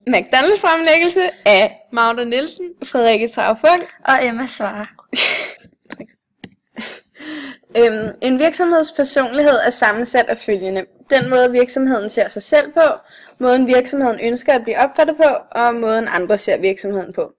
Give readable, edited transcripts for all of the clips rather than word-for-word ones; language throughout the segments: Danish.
McDonald's fremlæggelse af Magda Nielsen, Frederikke Trav-Funk og Emma svarer. En virksomheds personlighed er sammensat af følgende: den måde virksomheden ser sig selv på, måden virksomheden ønsker at blive opfattet på, og måden andre ser virksomheden på.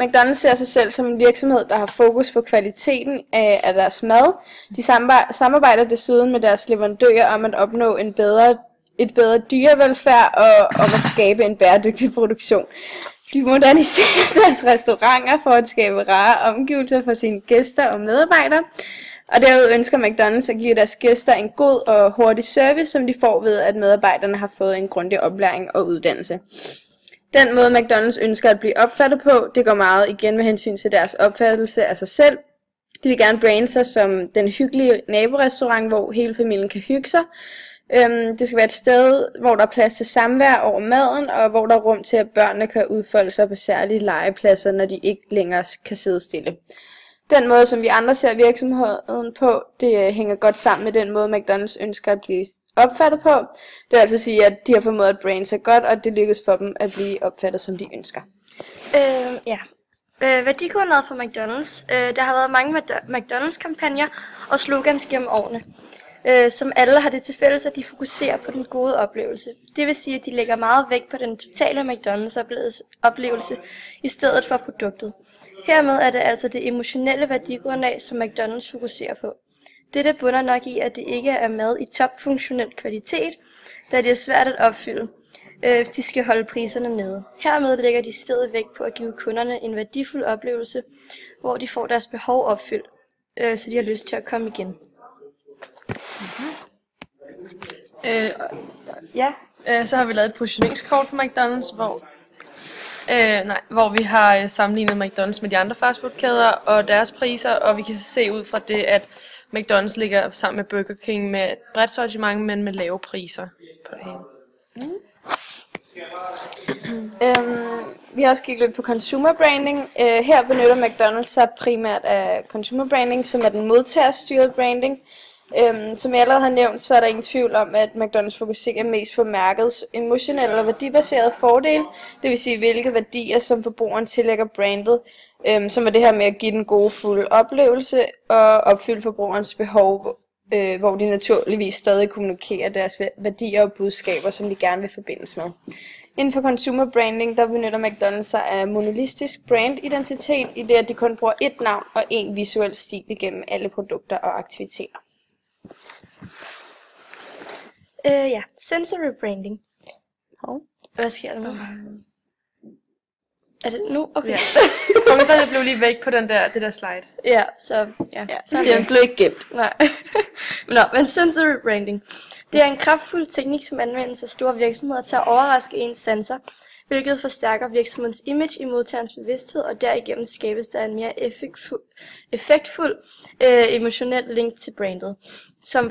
McDonald's ser sig selv som en virksomhed, der har fokus på kvaliteten af deres mad. De samarbejder desuden med deres leverandører om at opnå et bedre dyrevelfærd og om at skabe en bæredygtig produktion. De moderniserer deres restauranter for at skabe rare omgivelser for sine gæster og medarbejdere. Og derudover ønsker McDonald's at give deres gæster en god og hurtig service, som de får ved, at medarbejderne har fået en grundig oplæring og uddannelse. Den måde McDonald's ønsker at blive opfattet på, det går meget igen med hensyn til deres opfattelse af sig selv. De vil gerne brande sig som den hyggelige naborestaurant, hvor hele familien kan hygge sig. Det skal være et sted, hvor der er plads til samvær over maden, og hvor der er rum til, at børnene kan udfolde sig på særlige legepladser, når de ikke længere kan sidde stille. Den måde, som vi andre ser virksomheden på, det hænger godt sammen med den måde, McDonald's ønsker at blive opfattet på. Det vil altså sige, at de har formået at brande sig godt, og det lykkes for dem at blive opfattet, som de ønsker. Værdigrundlaget for McDonald's. Der har været mange McDonald's-kampagner og slogans gennem årene, som alle har det til fælles, at de fokuserer på den gode oplevelse. Det vil sige, at de lægger meget vægt på den totale McDonald's-oplevelse i stedet for produktet. Hermed er det altså det emotionelle værdigrundlag, som McDonald's fokuserer på. Dette bunder nok i, at det ikke er mad i topfunktionel kvalitet, da det er svært at opfylde. De skal holde priserne nede. Hermed lægger de stedet vægt på at give kunderne en værdifuld oplevelse, hvor de får deres behov opfyldt, så de har lyst til at komme igen. Så har vi lavet et positioneringskort for McDonald's, hvor vi har sammenlignet McDonald's med de andre fastfoodkæder og deres priser, og vi kan se ud fra det, at McDonald's ligger sammen med Burger King med et bredt sortiment, men med lave priser på det hele. Vi har også kigget lidt på consumer branding. Her benytter McDonald's sig primært af consumer branding, som er den modtagerstyrede branding. Som jeg allerede har nævnt, så er der ingen tvivl om, at McDonald's fokuserer mest på mærkets emotionelle og værdibaserede fordele, det vil sige hvilke værdier, som forbrugeren tillægger brandet, som er det her med at give den gode fulde oplevelse og opfylde forbrugerens behov, hvor de naturligvis stadig kommunikerer deres værdier og budskaber, som de gerne vil forbindes med. Inden for consumer branding, der benytter McDonald's sig af monolistisk brandidentitet, i det at de kun bruger ét navn og én visuel stil igennem alle produkter og aktiviteter. Sensory branding. Hvad sker der nu? Er det nu? Okay. Ja. Punkterne blev lige væk på det der slide. Så Den blev ikke gemt. Nej. Men sensory branding. Det er en kraftfuld teknik, som anvendes af store virksomheder til at overraske ens sanser, hvilket forstærker virksomhedens image i modtagerens bevidsthed, og derigennem skabes der en mere effektfuld emotionel link til brandet, som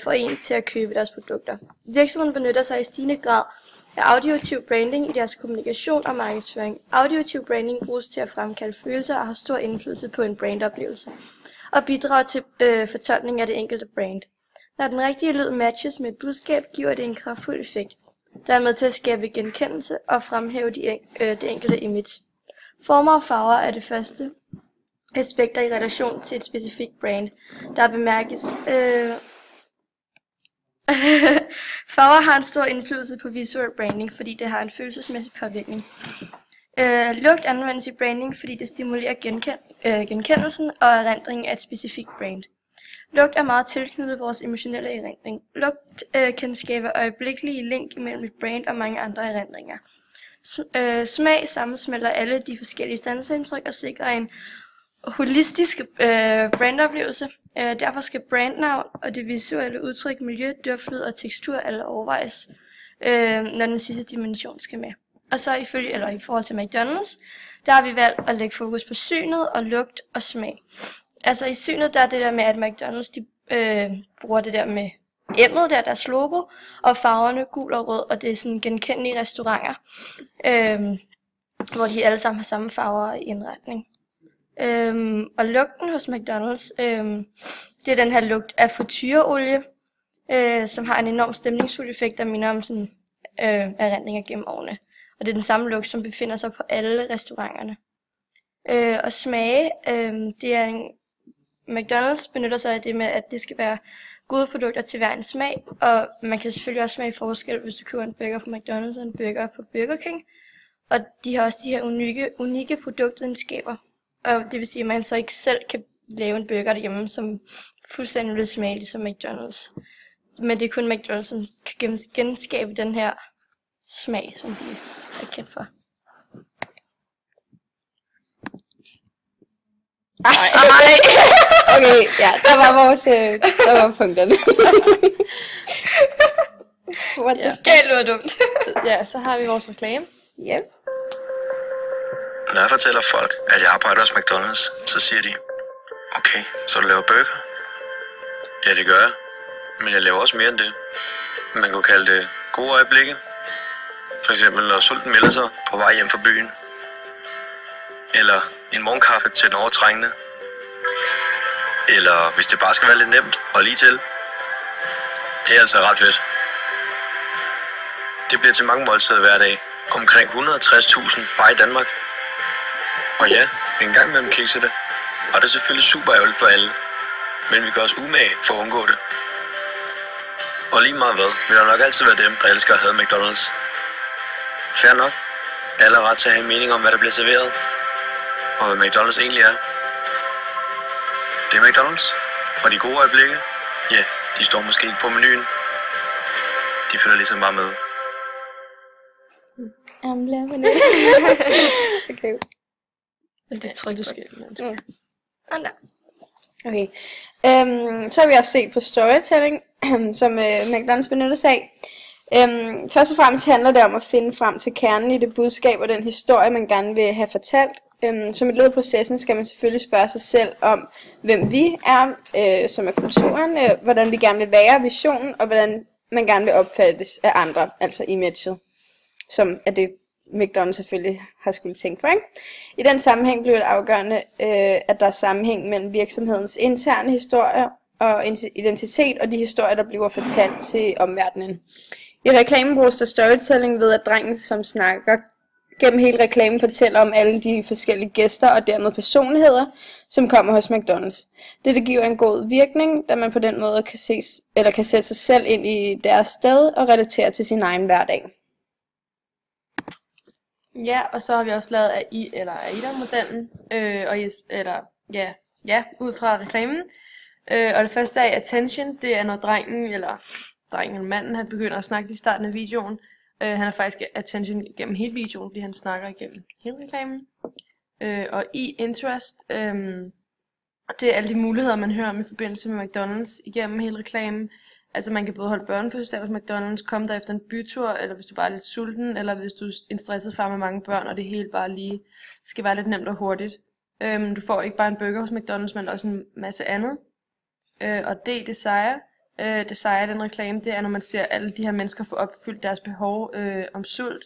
får en til at købe deres produkter. Virksomheden benytter sig i stigende grad af auditiv branding i deres kommunikation og markedsføring. Auditiv branding bruges til at fremkalde følelser og har stor indflydelse på en brandoplevelse, og bidrager til fortolkning af det enkelte brand. Når den rigtige lyd matches med et budskab, giver det en kraftfuld effekt, der er med til at skabe genkendelse og fremhæve det enkelte image. Former og farver er det første aspekter i relation til et specifikt brand, der bemærkes. Farver har en stor indflydelse på visuel branding, fordi det har en følelsesmæssig påvirkning. Lugt anvendes i branding, fordi det stimulerer genkendelsen og erindringen af et specifikt brand. Lugt er meget tilknyttet vores emotionelle erindring. Lugt kan skabe øjeblikkelige link mellem et brand og mange andre erindringer. Smag sammensmelter alle de forskellige sanseindtryk og sikrer en holistisk brandoplevelse. Derfor skal brandnavn og det visuelle udtryk, miljø, duftlyd og tekstur alle overvejes, når den sidste dimension skal med. Og så i forhold til McDonald's, der har vi valgt at lægge fokus på synet og lugt og smag. Altså i synet, der er det der med, at McDonald's bruger det der med M'et, der er deres logo, og farverne gul og rød, og det er sådan genkendelige restauranter, hvor de alle sammen har samme farver i indretning. Og lugten hos McDonald's, det er den her lugt af frityreolie, som har en enorm stemningsfuld effekt, der minder om sådan erindringer gennem årene. og det er den samme lugt, som befinder sig på alle restauranterne. Og smage, det er McDonald's benytter sig af det med, at det skal være gode produkter til hver en smag, og man kan selvfølgelig også smage forskel, hvis du køber en burger på McDonald's og en burger på Burger King. Og de har også de her unikke produktegenskaber, og det vil sige, at man så ikke selv kan lave en burger derhjemme, som fuldstændig vil smage ligesom McDonald's. Men det er kun McDonald's, som kan genskabe den her smag, som de er kendt for. Ej. Okay, ja, der var punkterne. What the Galt var dumt. Ja, så har vi vores reklame. Yep. Når jeg fortæller folk, at jeg arbejder hos McDonald's, så siger de, okay, så du laver burger? Ja, det gør jeg. Men jeg laver også mere end det. Man kunne kalde det gode øjeblikke. For eksempel når sulten melder sig på vej hjem fra byen. Eller en morgenkaffe til den overtrængende. Eller hvis det bare skal være lidt nemt og lige til. Det er altså ret fedt. Det bliver til mange måltider hver dag. Omkring 160.000 bare i Danmark. Og ja, en gang imellem kikser det. Og det er selvfølgelig super ærgerligt for alle. Men vi kan også umage for at undgå det. Og lige meget hvad, vil der nok altid være dem, der elsker at have McDonald's. Fair nok. Alle har ret til at have en mening om, hvad der bliver serveret. Og hvad McDonald's egentlig er. Det er McDonald's. Og de gode øjeblikke, ja, de står måske ikke på menuen. De følger ligesom bare med. I'm loving it. Okay. Det tror jeg, du skal. Okay. Så har vi også set på storytelling, som McDonald's benytter sig af. Først og fremmest handler det om at finde frem til kernen i det budskab og den historie, man gerne vil have fortalt. Som et led i processen skal man selvfølgelig spørge sig selv om, hvem vi er, som er kulturen, hvordan vi gerne vil være, visionen, og hvordan man gerne vil opfattes af andre, altså imaget, som er det, McDonald's selvfølgelig har skulle tænke på, ikke? I den sammenhæng bliver det afgørende, at der er sammenhæng mellem virksomhedens interne historier og identitet og de historier, der bliver fortalt til omverdenen. I reklamen bruges der storytelling ved, at drengen, som snakker gennem hele reklamen, fortæller om alle de forskellige gæster og dermed personligheder, som kommer hos McDonald's. Dette giver en god virkning, da man på den måde kan sætte sig selv ind i deres sted og relatere til sin egen hverdag. Ja, og så har vi også lavet AIDA-modellen, ud fra reklamen. Og det første er attention, det er når drengen eller manden, han begynder at snakke i starten af videoen. Han er faktisk attention gennem hele videoen, fordi han snakker igennem hele reklamen. Og interest, det er alle de muligheder, man hører om i forbindelse med McDonald's igennem hele reklamen. Altså man kan både holde børnefødselsdag hos McDonald's, komme der efter en bytur, eller hvis du bare er lidt sulten, eller hvis du er en stresset far med mange børn, og det hele bare lige skal være lidt nemt og hurtigt. Du får ikke bare en burger hos McDonald's, men også en masse andet. Og desire den reklame, det er når man ser alle de her mennesker få opfyldt deres behov om sult.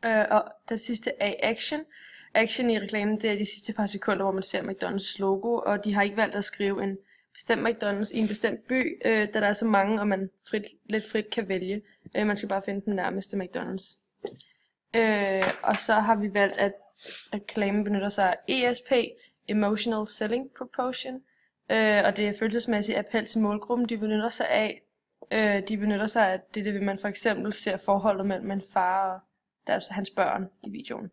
Og det sidste er action. Action i reklamen, det er de sidste par sekunder, hvor man ser McDonald's logo, og de har ikke valgt at skrive en bestemt McDonald's i en bestemt by, da der er så mange, og man lidt frit kan vælge. Man skal bare finde den nærmeste McDonald's. Og så har vi valgt, at reklamen benytter sig af ESP, Emotional Selling Proposition, og det er følelsesmæssig appel til målgruppen, de benytter sig af. De benytter sig af det, vil man for eksempel ser forholdet mellem en far og hans børn i videoen.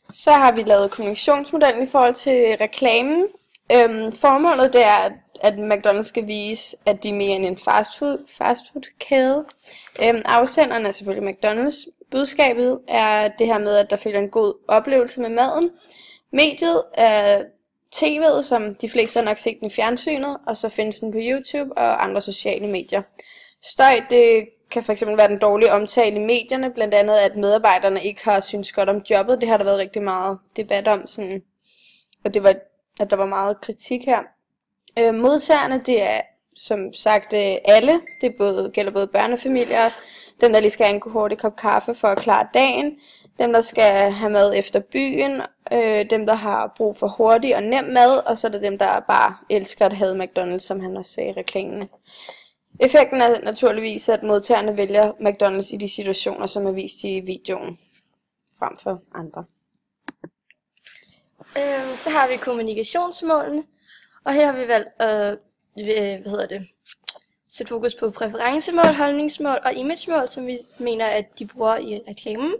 Så har vi lavet kommunikationsmodellen i forhold til reklamen. Formålet det er, at McDonald's skal vise, at de er mere end en fastfood-kæde. Afsenderen er selvfølgelig McDonald's. Budskabet er det her med, at der følger en god oplevelse med maden. Mediet er tv'et, som de fleste har nok set den i fjernsynet, og så findes den på YouTube og andre sociale medier. Støj, det kan fx være den dårlige omtale i medierne, blandt andet at medarbejderne ikke har syntes godt om jobbet. Det har der været rigtig meget debat om, sådan, og det var, at der var meget kritik her. Modtagerne, det er som sagt alle. Det gælder både børnefamilier, dem der lige skal have en hurtig kop kaffe for at klare dagen, dem der skal have mad efter byen, dem der har brug for hurtig og nem mad, og så er der dem der bare elsker at have McDonald's, som han også sagde i reklamen. Effekten er naturligvis, at modtagerne vælger McDonald's i de situationer, som er vist i videoen, frem for andre. Så har vi kommunikationsmålene, og her har vi valgt at sætte fokus på præferencemål, holdningsmål og imagemål, som vi mener, at de bruger i reklamen.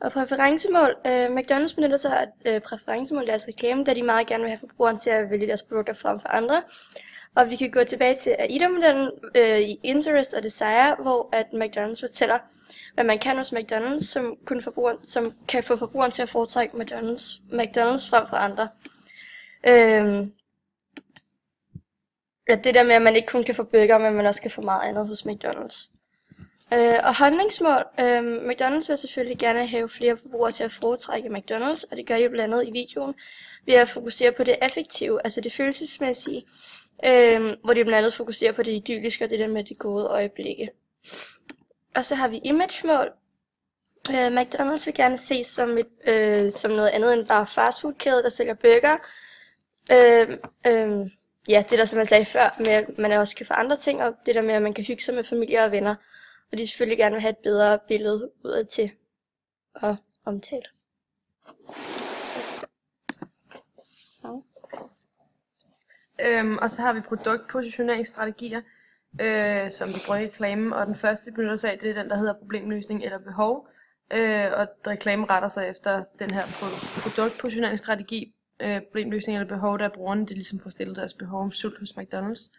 Og præferencemål, McDonald's benytter sig af præferencemål i deres reklame, da de meget gerne vil have forbrugeren til at vælge deres produkter frem for andre. Og vi kan gå tilbage til AIDA-modellen i Interest og Desire, hvor at McDonald's fortæller, hvad man kan hos McDonald's, som kan få forbrugeren til at foretrække McDonald's frem for andre. Det der med, at man ikke kun kan få burger, men man også kan få meget andet hos McDonald's. Og holdningsmål. McDonald's vil selvfølgelig gerne have flere forbrugere til at foretrække McDonald's, og det gør de jo blandt andet i videoen ved at fokusere på det affektive, altså det følelsesmæssige, hvor de blandt andet fokuserer på det idylliske og det der med de gode øjeblikke. Og så har vi imagemål. McDonald's vil gerne ses som noget andet end bare fastfoodkæde, der sælger burger. Ja, det der som jeg sagde før, med at man også kan få andre ting, og det der med at man kan hygge sig med familie og venner. Og de selvfølgelig gerne vil have et bedre billede udad til at omtale. Og så har vi produktpositioneringsstrategier, som vi bruger i reklamen, og den første benytter sig af, det er den, der hedder problemløsning eller behov. Og reklamen retter sig efter den her produktpositioneringsstrategi, problemløsning eller behov, der brugerne de ligesom får stillet deres behov om sult hos McDonald's.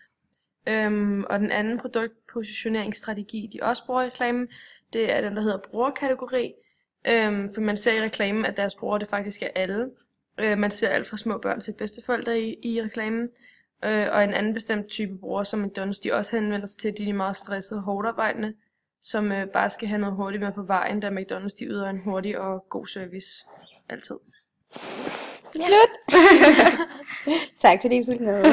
Og den anden produktpositioneringsstrategi, de også bruger i reklamen, det er den, der hedder brugerkategori. For man ser i reklamen, at deres brugere det faktisk er alle. Man ser alt fra små børn til bedsteforældre i reklamen. Og en anden bestemt type brugere, som McDonald's, de også henvender sig til, de er meget stressede og hårdarbejdende, som bare skal have noget hurtigt med på vejen, da McDonald's de yder en hurtig og god service. Altid. Slut! Tak fordi I fulgte med.